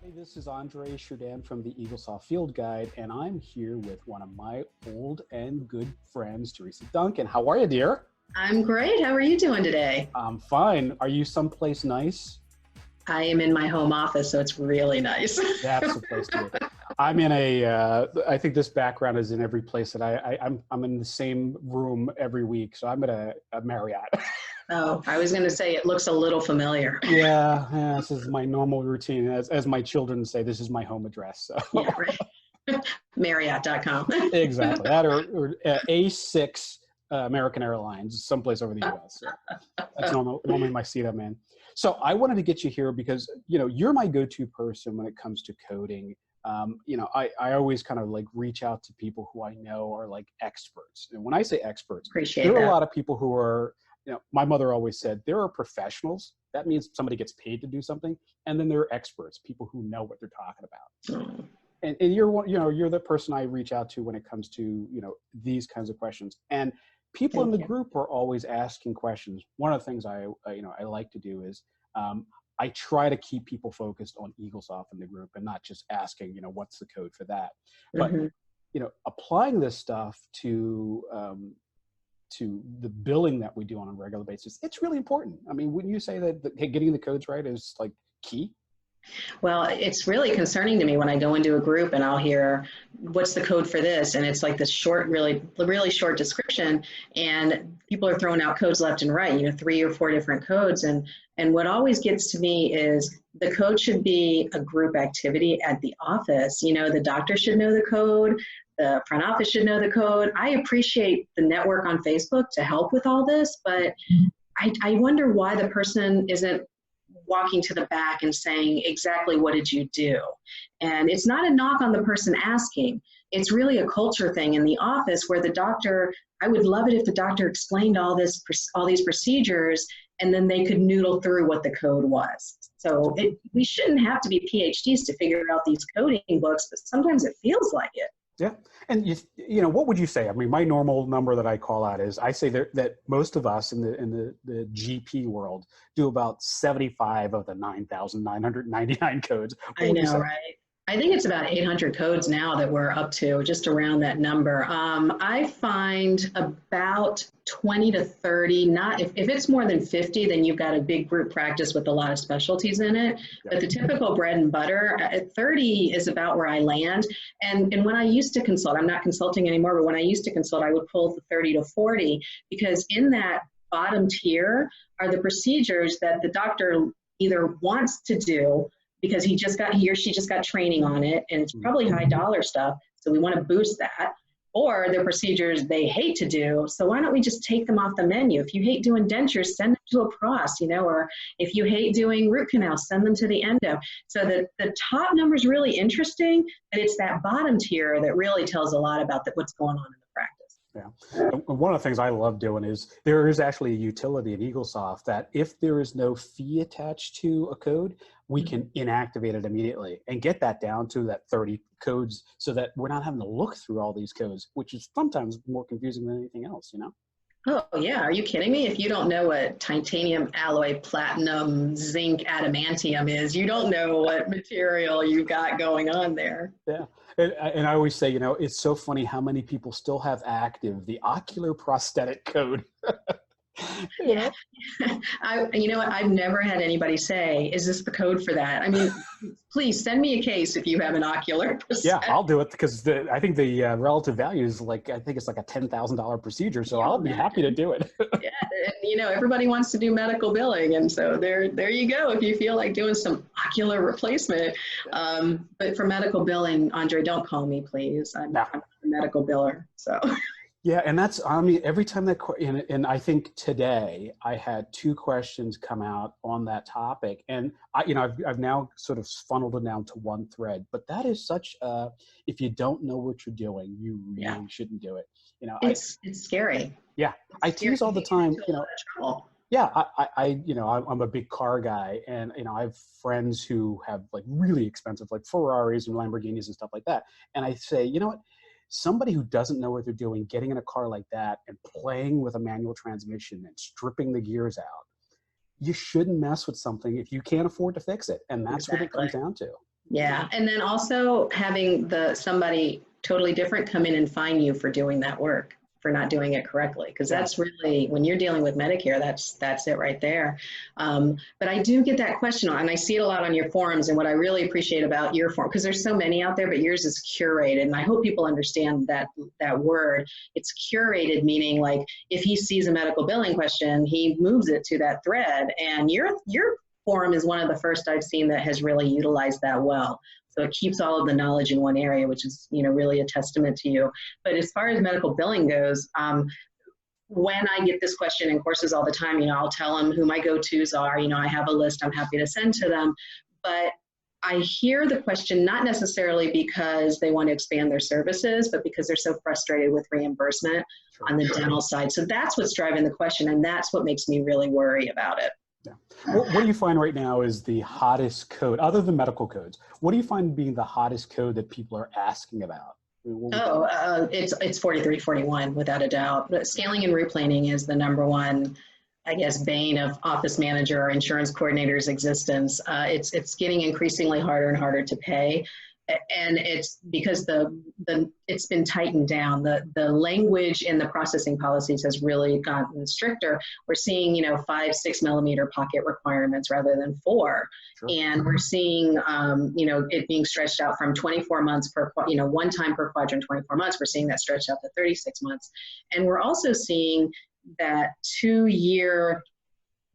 Hey, this is Shirdan from the Eaglesoft Field Guide, and I'm here with one of my old and good friends, Teresa Duncan. How are you, dear? I'm great. How are you doing today? I'm fine. Are you someplace nice? I am in my home office, so it's really nice. That's the place to be. I'm in I think this background is in every place that I'm in the same room every week, so I'm at a Marriott. Oh, I was going to say it looks a little familiar. Yeah, this is my normal routine. As my children say, this is my home address. So. Yeah, right. Marriott.com. Exactly. That or A6 American Airlines, someplace over the U.S. So that's normally my seat I'm in. So I wanted to get you here because, you're my go-to person when it comes to coding. I always kind of like reach out to people who I know are like experts. And when I say experts, Appreciate there are that. a lot of people who are, my mother always said, there are professionals. That means somebody gets paid to do something. And then there are experts, people who know what they're talking about. Mm. And you're the person I reach out to when it comes to, these kinds of questions. And people in Thank the you. group are always asking questions. One of the things I like to do is I try to keep people focused on Eaglesoft in the group and not just asking, what's the code for that. But, Mhm. applying this stuff to the billing that we do on a regular basis, it's really important. I mean, wouldn't you say that getting the codes right is like key? Well, it's really concerning to me when I go into a group and I'll hear, what's the code for this? And it's like this short, really short description. And people are throwing out codes left and right, 3 or 4 different codes. And what always gets to me is the code should be a group activity at the office. The doctor should know the code. The front office should know the code. I appreciate the network on Facebook to help with all this, but I wonder why the person isn't walking to the back and saying exactly what did you do. And it's not a knock on the person asking. It's really a culture thing in the office where the doctor, I would love it if the doctor explained all these procedures and then they could noodle through what the code was. So we shouldn't have to be PhDs to figure out these coding books, but sometimes it feels like it. Yeah. And what would you say? I mean, my normal number that I call out is I say that most of us in the GP world do about 75 of the 9,999 codes. What I would you know, say? right? I think it's about 800 codes now that we're up to, just around that number. I find about 20 to 30, not if it's more than 50, then you've got a big group practice with a lot of specialties in it. But the typical bread and butter at 30 is about where I land. And when I used to consult, I'm not consulting anymore, but when I used to consult, I would pull the 30 to 40 because in that bottom tier are the procedures that the doctor either wants to do because he or she just got training on it and it's probably high dollar stuff. So we want to boost that. Or the procedures they hate to do. So why don't we just take them off the menu? If you hate doing dentures, send them to a pros, or if you hate doing root canals, send them to the endo. So the top number is really interesting, but it's that bottom tier that really tells a lot about what's going on in the practice. Yeah. And one of the things I love doing is there is actually a utility in Eaglesoft that if there is no fee attached to a code, we can inactivate it immediately and get that down to that 30 codes so that we're not having to look through all these codes, which is sometimes more confusing than anything else, Oh, yeah. Are you kidding me? If you don't know what titanium, alloy, platinum, zinc, adamantium is, you don't know what material you've got going on there. Yeah. And I always say, it's so funny how many people still have active the ocular prosthetic code. Yeah. You know what? I've never had anybody say, is this the code for that? I mean, please send me a case if you have an ocular Yeah, prosthetic. I'll do it because I think the relative value is I think it's like a $10,000 procedure. So I'll be happy to do it. Yeah, and, everybody wants to do medical billing, and so there you go. If you feel like doing some ocular replacement, but for medical billing, Andre, don't call me, please. I'm not a medical biller, so. Yeah, and every time and I think today I had 2 questions come out on that topic, and I've now sort of funneled it down to one thread. But that is such if you don't know what you're doing, you really shouldn't do it. It's scary. Yeah, I tease all the time. Yeah, I'm a big car guy, and I have friends who have like really expensive like Ferraris and Lamborghinis and stuff like that, and I say, you know what? Somebody who doesn't know what they're doing, getting in a car like that and playing with a manual transmission and stripping the gears out, you shouldn't mess with something if you can't afford to fix it. And that's what it comes down to. Yeah, and then also having somebody totally different come in and fine you for doing that work, for not doing it correctly, because Yeah. that's really, when you're dealing with Medicare, that's it right there. But I do get that question, and I see it a lot on your forums, and what I really appreciate about your forum, because there's so many out there, but yours is curated, and I hope people understand that word. It's curated, meaning like if he sees a medical billing question, he moves it to that thread, and your forum is one of the first I've seen that has really utilized that well. So it keeps all of the knowledge in one area, which is, really a testament to you. But as far as medical billing goes, when I get this question in courses all the time, I'll tell them who my go-tos are. I have a list I'm happy to send to them. But I hear the question not necessarily because they want to expand their services, but because they're so frustrated with reimbursement on the dental side. So that's what's driving the question, and that's what makes me really worry about it. Yeah. What do you find right now is the hottest code, other than medical codes? What do you find being the hottest code that people are asking about? It's 4341 without a doubt. But scaling and replaning is the number one, I guess, bane of office manager or insurance coordinator's existence. It's getting increasingly harder and harder to pay. And it's because it's been tightened down. The language in the processing policies has really gotten stricter. We're seeing, 5-6 millimeter pocket requirements rather than 4. Sure. And we're seeing, it being stretched out from 24 months per, one time per quadrant, 24 months. We're seeing that stretched out to 36 months. And we're also seeing that 2-year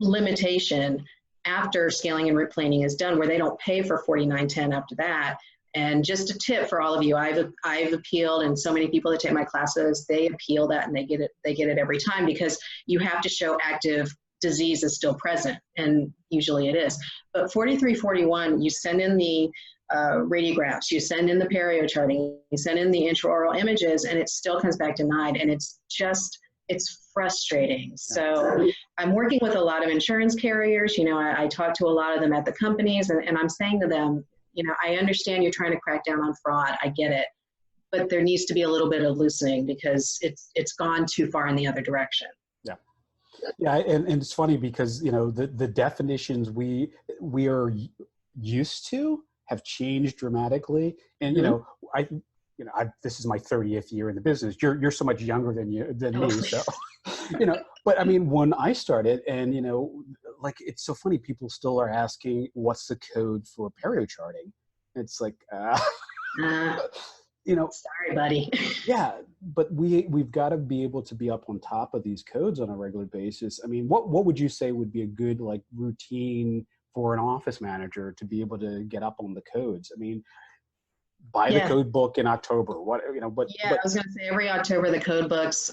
limitation after scaling and replaning is done, where they don't pay for 4910 after that. And just a tip for all of you, I've appealed, and so many people that take my classes, they appeal that and they get it every time, because you have to show active disease is still present, and usually it is. But 4341, you send in the radiographs, you send in the perio charting, you send in the intraoral images, and it still comes back denied, and it's frustrating. So I'm working with a lot of insurance carriers. I talk to a lot of them at the companies, and I'm saying to them, I understand you're trying to crack down on fraud. I get it. But there needs to be a little bit of loosening, because it's gone too far in the other direction. Yeah. Yeah. And it's funny because, the definitions we are used to have changed dramatically. And, this is my 30th year in the business. You're so much younger than me. So, but I mean, when I started, and, it's so funny, people still are asking, what's the code for perio charting? It's like, sorry, buddy. Yeah, but we've got to be able to be up on top of these codes on a regular basis. I mean, what would you say would be a good routine for an office manager to be able to get up on the codes? I mean, buy the code book in October. I was going to say, every October the code books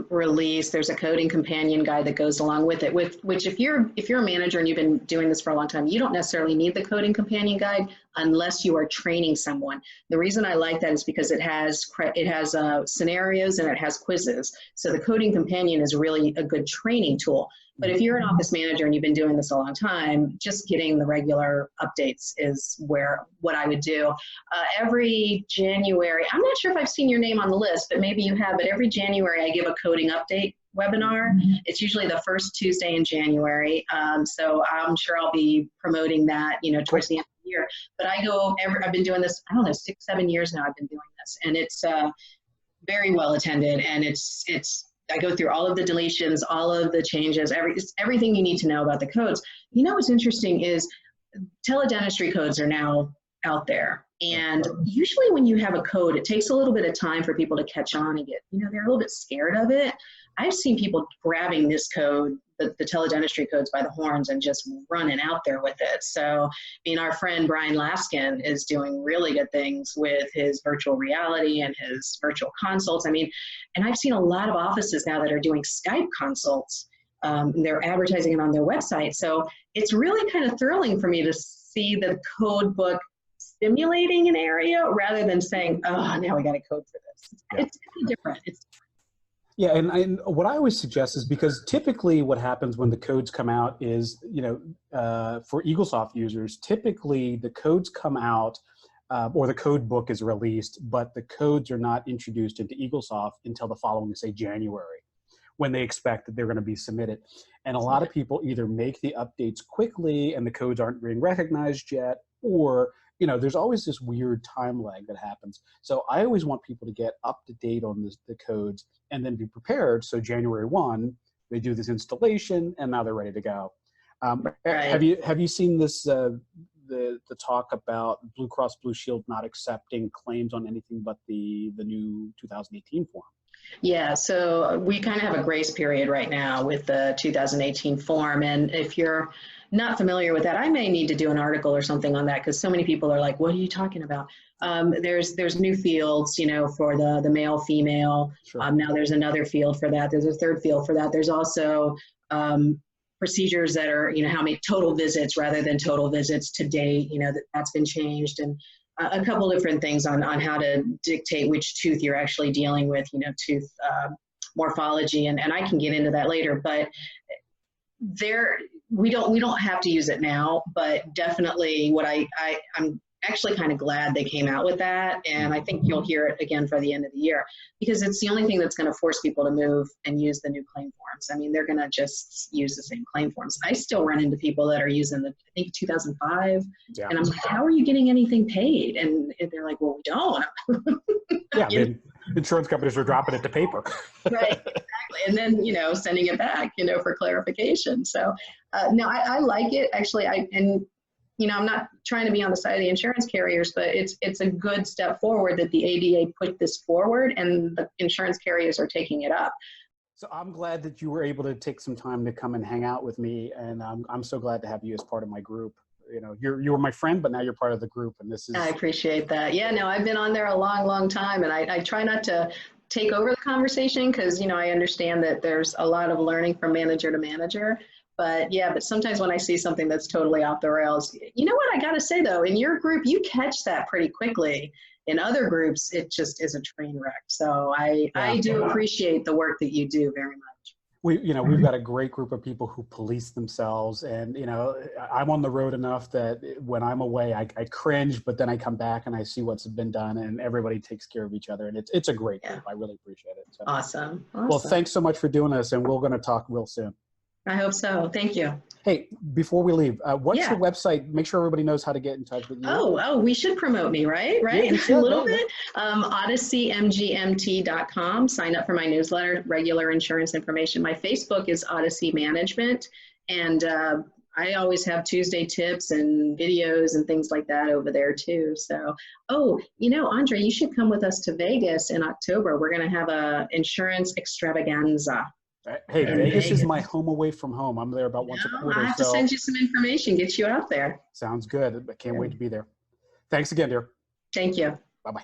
release. There's a coding companion guide that goes along with it. Which if you're a manager and you've been doing this for a long time, you don't necessarily need the coding companion guide unless you are training someone. The reason I like that is because it has scenarios and it has quizzes. So the coding companion is really a good training tool. But if you're an office manager and you've been doing this a long time, just getting the regular updates is what I would do. Every January, I'm not sure if I've seen your name on the list, but maybe you have, but every January I give a coding update webinar. It's usually the first Tuesday in January. So I'm sure I'll be promoting that, towards the end of the year. But I've been doing this, I don't know, 6-7 years now I've been doing this. And it's very well attended, and I go through all of the deletions, all of the changes, everything you need to know about the codes. What's interesting is teledentistry codes are now out there. And usually when you have a code, it takes a little bit of time for people to catch on and get, they're a little bit scared of it. I've seen people grabbing this code, the teledentistry codes, by the horns and just running out there with it. So, our friend Brian Laskin is doing really good things with his virtual reality and his virtual consults. And I've seen a lot of offices now that are doing Skype consults. They're advertising it on their website. So it's really kind of thrilling for me to see the code book stimulating an area rather than saying, oh, now we got a code for this. Yeah. It's kind of different. Yeah, and what I always suggest is, because typically what happens when the codes come out is, for Eaglesoft users, typically the codes come out or the code book is released, but the codes are not introduced into Eaglesoft until the following, say, January, when they expect that they're going to be submitted. And a lot of people either make the updates quickly and the codes aren't being recognized yet, or there's always this weird time lag that happens. So I always want people to get up to date on the codes and then be prepared. So January 1, they do this installation and now they're ready to go. Right. Have you seen this, the talk about Blue Cross Blue Shield not accepting claims on anything but the new 2018 form? Yeah, so we kind of have a grace period right now with the 2018 form. And if you're not familiar with that, I may need to do an article or something on that because so many people are like, what are you talking about? There's new fields, for the male, female. Sure. Now there's another field for that. There's a third field for that. There's also procedures that are, how many total visits rather than total visits to date, that's been changed. And a couple different things on how to dictate which tooth you're actually dealing with, tooth morphology, and I can get into that later. But we don't have to use it now, but definitely I'm actually kind of glad they came out with that, and I think you'll hear it again for the end of the year because it's the only thing that's going to force people to move and use the new claim forms. I mean, they're going to just use the same claim forms. I still run into people that are using I think 2005, and I'm like, how are you getting anything paid? And they're like, well, we don't. Yeah, insurance companies are dropping it to paper. Right, exactly. And then, sending it back, for clarification. So, no, I like it. Actually, I'm not trying to be on the side of the insurance carriers, but it's a good step forward that the ADA put this forward and the insurance carriers are taking it up. So I'm glad that you were able to take some time to come and hang out with me. And I'm so glad to have you as part of my group. You were my friend, but now you're part of the group. And this is. I appreciate that. Yeah, no, I've been on there a long, long time. And I try not to take over the conversation because, I understand that there's a lot of learning from manager to manager. But sometimes when I see something that's totally off the rails, you know what I got to say though, in your group, you catch that pretty quickly. In other groups, it just is a train wreck. So I do appreciate the work that you do very much. We've got a great group of people who police themselves, and I'm on the road enough that when I'm away, I cringe, but then I come back and I see what's been done, and everybody takes care of each other, and it's a great group. I really appreciate it. So. Awesome. Well, thanks so much for doing this, and we're going to talk real soon. I hope so. Thank you. Hey, before we leave, what's your website? Make sure everybody knows how to get in touch with you. Oh, we should promote me, right? Yeah, a little bit. OdysseyMGMT.com. Sign up for my newsletter, regular insurance information. My Facebook is Odyssey Management. And I always have Tuesday tips and videos and things like that over there too. So, Andre, you should come with us to Vegas in October. We're going to have a insurance extravaganza. Hey, Vegas is my home away from home. I'm there about once a quarter. I have to send you some information, get you out there. Sounds good. I can't wait to be there. Thanks again, dear. Thank you. Bye-bye.